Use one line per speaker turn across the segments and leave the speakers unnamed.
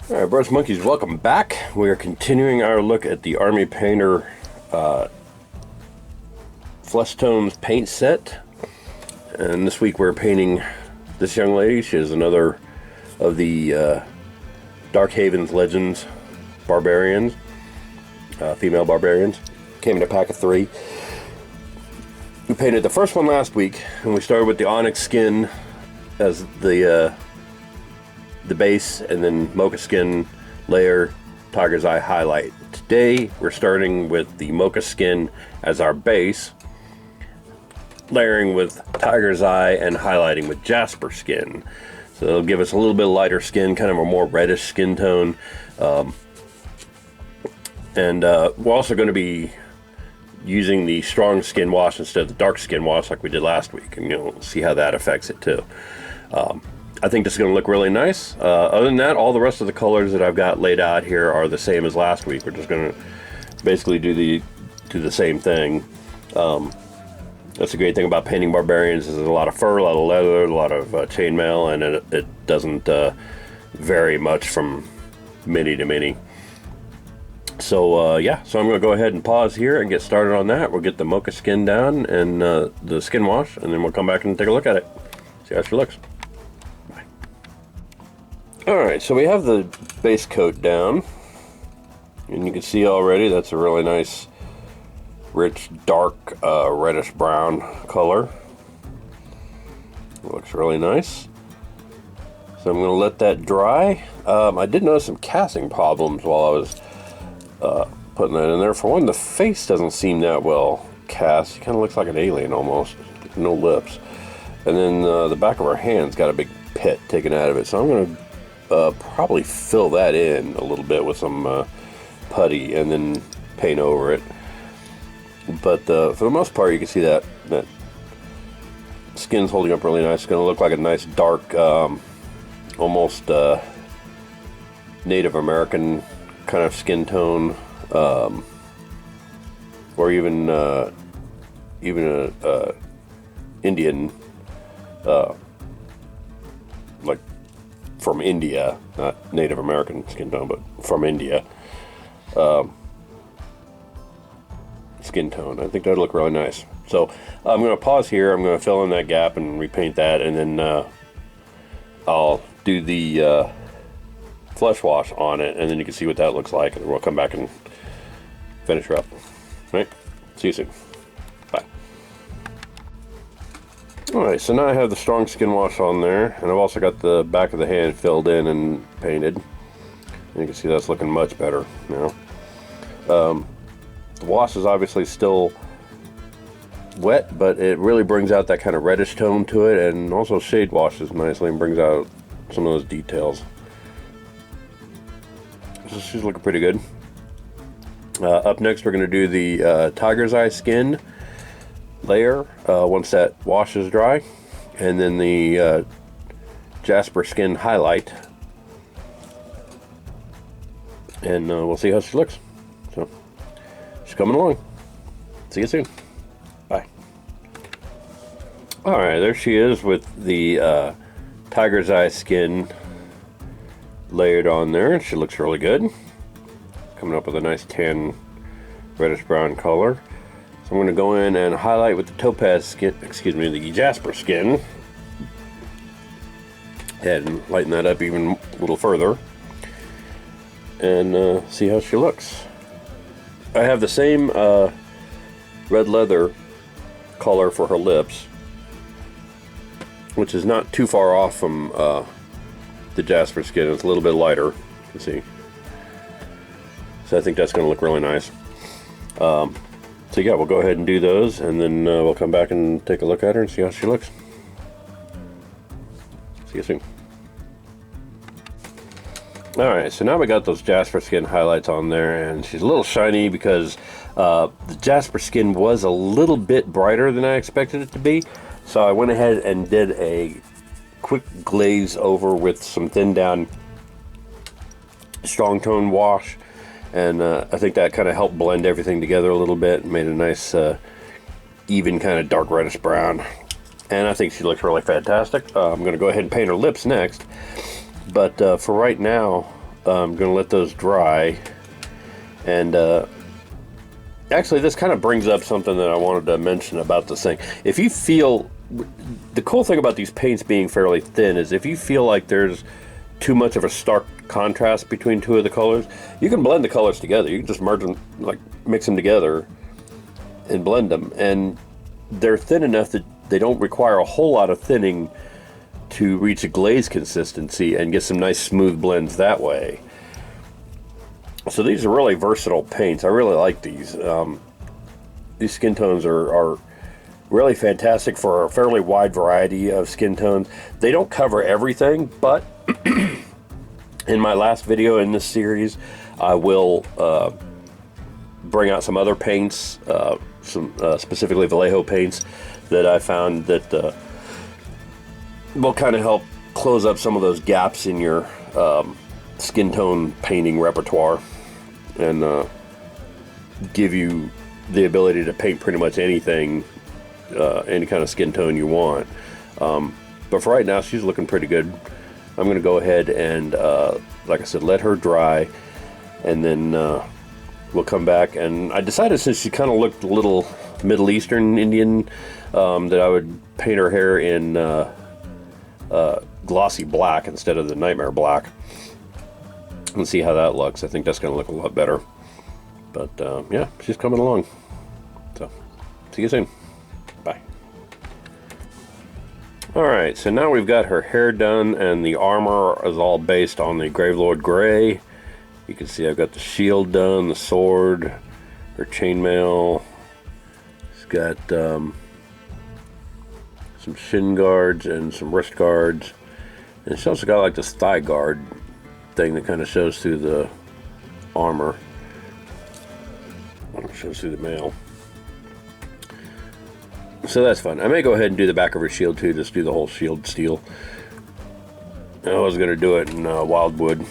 Alright, Bros Monkeys, welcome back. We are continuing our look at the Army Painter Flesh Tones paint set. And this week we're painting this young lady. She is another of the Dark Haven's Legends Barbarians, female Barbarians. Came in a pack of 3. We painted the first one last week, and we started with the Onyx skin as the base, and then Mocha skin layer, Tiger's Eye highlight. Today we're starting with the Mocha skin as our base, layering with Tiger's Eye and highlighting with Jasper skin. So it'll give us a little bit lighter skin, kind of a more reddish skin tone. We're also going to be using the strong skin wash instead of the dark skin wash like we did last week, and you'll see how that affects it too. I think this is going to look really nice. Other than that, all the rest of the colors that I've got laid out here are the same as last week. We're just going to basically do the same thing. That's the great thing about painting Barbarians, is there's a lot of fur, a lot of leather, a lot of chainmail, and it doesn't vary much from mini to mini. So yeah, so I'm going to go ahead and pause here and get started on that. We'll get the Mocha skin down and the skin wash, and then we'll come back and take a look at it. See how she looks. Bye. Alright, so we have the base coat down, and you can see already that's a really nice rich dark reddish brown color. It looks really nice. So I'm going to let that dry. I did notice some casting problems while I was putting that in there. For one, the face doesn't seem that well cast. It kind of looks like an alien almost. No lips. And then the back of her hand's got a big pit taken out of it. So I'm going to probably fill that in a little bit with some putty and then paint over it. But for the most part, you can see that skin's holding up really nice. It's going to look like a nice dark, almost Native American kind of skin tone, or even a Indian, like from India, not Native American skin tone, but from India. Skin tone. I think that'd look really nice. So I'm going to pause here. I'm going to fill in that gap and repaint that, and then I'll do the flesh wash on it, and then you can see what that looks like, and we'll come back and finish her up. Right? See you soon. Bye. Alright, so now I have the strong skin wash on there, and I've also got the back of the hand filled in and painted. And you can see that's looking much better now. The wash is obviously still wet, but it really brings out that kind of reddish tone to it, and also shade washes nicely and brings out some of those details. So she's looking pretty good. Up next, we're going to do the Tiger's Eye skin layer once that wash is dry, and then the Jasper skin highlight, and we'll see how she looks. So she's coming along. See you soon. Bye. Alright, there she is with the Tiger's Eye skin layered on there. She looks really good. Coming up with a nice tan reddish brown color. So I'm going to go in and highlight with the topaz skin, the Jasper skin, and lighten that up even a little further, and see how she looks. I have the same red leather color for her lips, which is not too far off from the Jasper skin. It's a little bit lighter, you can see. So I think that's going to look really nice. So yeah, we'll go ahead and do those, and then we'll come back and take a look at her and see how she looks. See you soon. Alright, so now we got those Jasper skin highlights on there, and she's a little shiny because the Jasper skin was a little bit brighter than I expected it to be. So I went ahead and did a quick glaze over with some thin down strong tone wash, and I think that kind of helped blend everything together a little bit and made a nice even kind of dark reddish brown. And I think she looks really fantastic. I'm going to go ahead and paint her lips next, but for right now I'm going to let those dry. And actually, this kind of brings up something that I wanted to mention about this thing. If you feel, the cool thing about these paints being fairly thin is if you feel like there's too much of a stark contrast between two of the colors, you can blend the colors together. You can just merge them, like mix them together and blend them. And they're thin enough that they don't require a whole lot of thinning to reach a glaze consistency and get some nice smooth blends that way. So these are really versatile paints. I really like these. These skin tones are really fantastic for a fairly wide variety of skin tones. They don't cover everything, but in my last video in this series, I will bring out some other paints, some specifically Vallejo paints that I found that will kind of help close up some of those gaps in your skin tone painting repertoire and give you the ability to paint pretty much anything, any kind of skin tone you want. But for right now, she's looking pretty good. I'm going to go ahead and, like I said, let her dry, and then we'll come back. And I decided, since she kind of looked a little Middle Eastern Indian, that I would paint her hair in glossy black instead of the nightmare black, and see how that looks. I think that's going to look a lot better. But yeah, she's coming along. So, see you soon. Bye. Alright, so now we've got her hair done, and the armor is all based on the Gravelord Gray. You can see I've got the shield done, the sword, her chainmail. She's got some shin guards and some wrist guards. And she's also got like this thigh guard thing that kind of shows through the armor. Shows through the mail. So that's fun. I may go ahead and do the back of her shield too, just do the whole shield steel. I was going to do it in wildwood,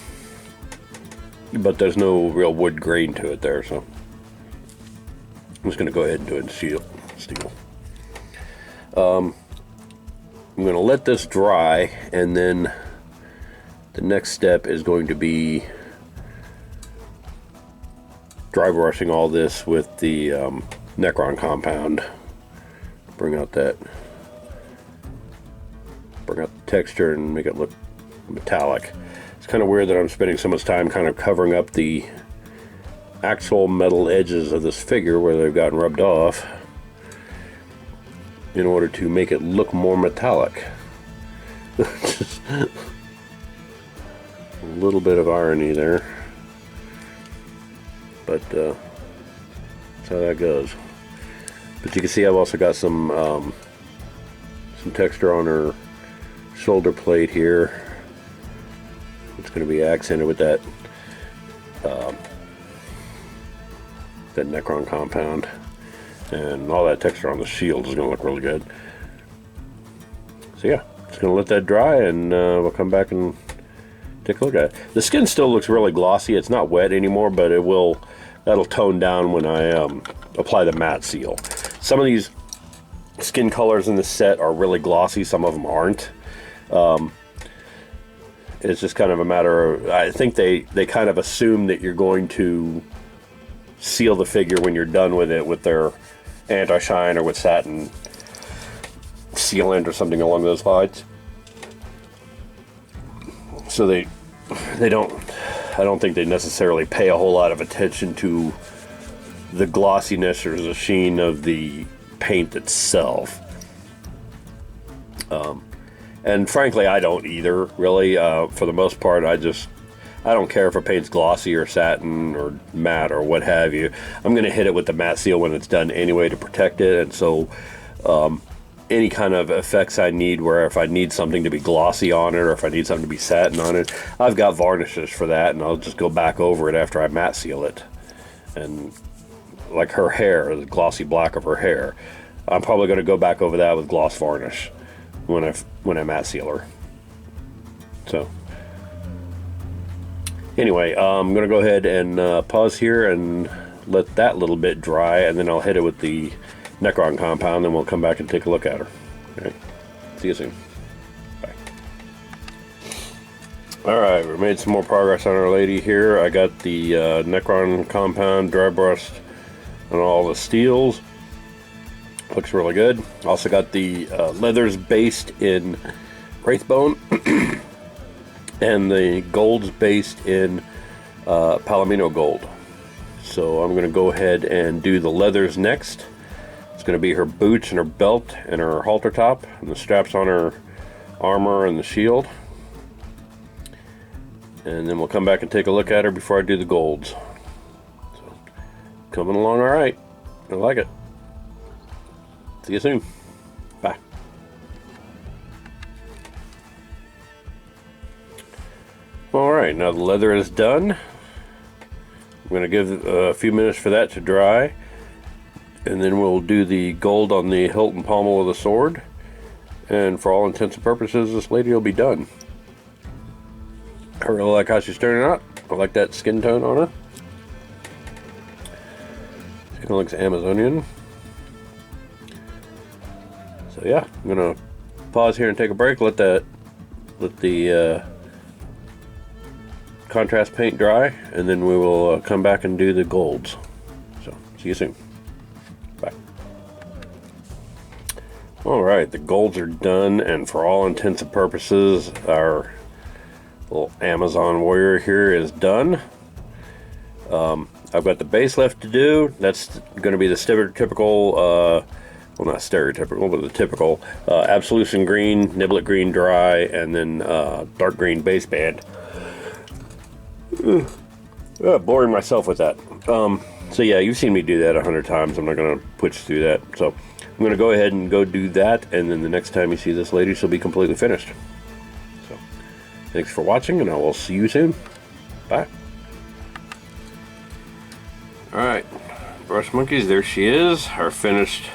but there's no real wood grain to it there, so I'm just going to go ahead and do it in steel. I'm going to let this dry, and then the next step is going to be dry brushing all this with the Necron compound. Bring out the texture and make it look metallic. It's kind of weird that I'm spending so much time kind of covering up the actual metal edges of this figure where they've gotten rubbed off in order to make it look more metallic. Just a little bit of irony there, but that's how that goes. But you can see I've also got some texture on her shoulder plate here. It's going to be accented with that that Necron compound, and all that texture on the shield is going to look really good. So yeah, just going to let that dry, and we'll come back and take a look at it. The skin still looks really glossy. It's not wet anymore, but that'll tone down when I apply the matte seal. Some of these skin colors in the set are really glossy, some of them aren't. It's just kind of a matter of, I think they kind of assume that you're going to seal the figure when you're done with it with their anti-shine or with satin sealant or something along those lines. So I don't think they necessarily pay a whole lot of attention to the glossiness or the sheen of the paint itself. And frankly, I don't either, really. For the most part, I don't care if a paint's glossy or satin or matte or what have you. I'm going to hit it with the matte seal when it's done anyway to protect it. And so any kind of effects I need, where if I need something to be glossy on it or if I need something to be satin on it, I've got varnishes for that, and I'll just go back over it after I matte seal it. And like her hair, the glossy black of her hair, I'm probably going to go back over that with gloss varnish when I matte seal her. So anyway, I'm going to go ahead and pause here and let that little bit dry, and then I'll hit it with the Necron compound, and we'll come back and take a look at her. Okay. See you soon. Bye. Alright, we made some more progress on our lady here. I got the Necron compound dry brushed on all the steels. Looks really good. Also got the leathers based in Wraithbone and the golds based in Palomino gold. So I'm going to go ahead and do the leathers next. It's going to be her boots and her belt and her halter top and the straps on her armor and the shield. And then we'll come back and take a look at her before I do the golds. So, coming along all right. I like it. See you soon. Bye. Alright, now the leather is done. I'm going to give a few minutes for that to dry. And then we'll do the gold on the hilt and pommel of the sword. And for all intents and purposes, this lady will be done. I really like how she's turning out. I like that skin tone on her. She kind of looks Amazonian. So yeah, I'm gonna pause here and take a break. Let the contrast paint dry, and then we will come back and do the golds. So see you soon. Bye. All right, the golds are done, and for all intents and purposes, our little Amazon warrior here is done. I've got the base left to do. That's going to be the stereotypical, well, not stereotypical, but the typical Absolution green, Niblet green dry, and then dark green base band. Boring myself with that. So yeah, you've seen me do that 100 times. I'm not going to put you through that. So I'm going to go ahead and go do that, and then the next time you see this lady, she'll be completely finished. So thanks for watching, and I will see you soon. Bye. Alright, Brush Monkeys, there she is, our finished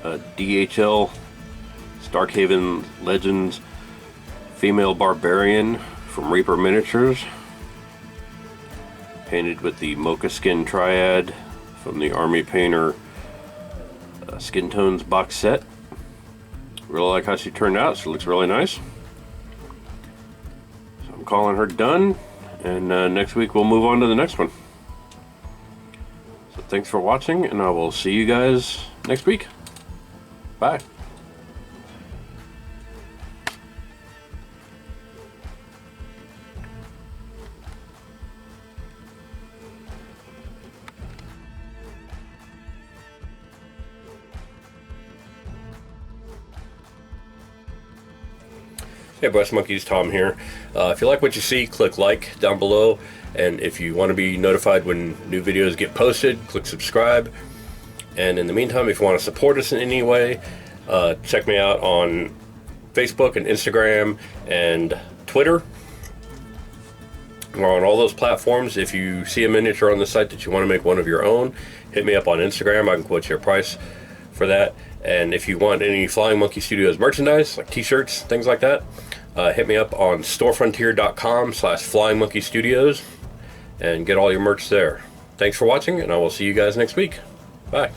DHL Starkhaven Legends female Barbarian from Reaper Miniatures, painted with the Mocha Skin Triad from the Army Painter Skin Tones box set. Really like how she turned out. She looks really nice. So I'm calling her done, and next week we'll move on to the next one. So thanks for watching, and I will see you guys next week. Bye. Hey Brush Monkeys, Tom here. If you like what you see, click like down below, and if you want to be notified when new videos get posted, click subscribe. And in the meantime, if you want to support us in any way, check me out on Facebook and Instagram and Twitter. We're on all those platforms. If you see a miniature on the site that you want to make one of your own, hit me up on Instagram. I can quote you a price for that. And if you want any Flying Monkey Studios merchandise, like t-shirts, things like that, hit me up on storefrontier.com/flyingmonkeystudios and get all your merch there. Thanks for watching, and I will see you guys next week. Bye.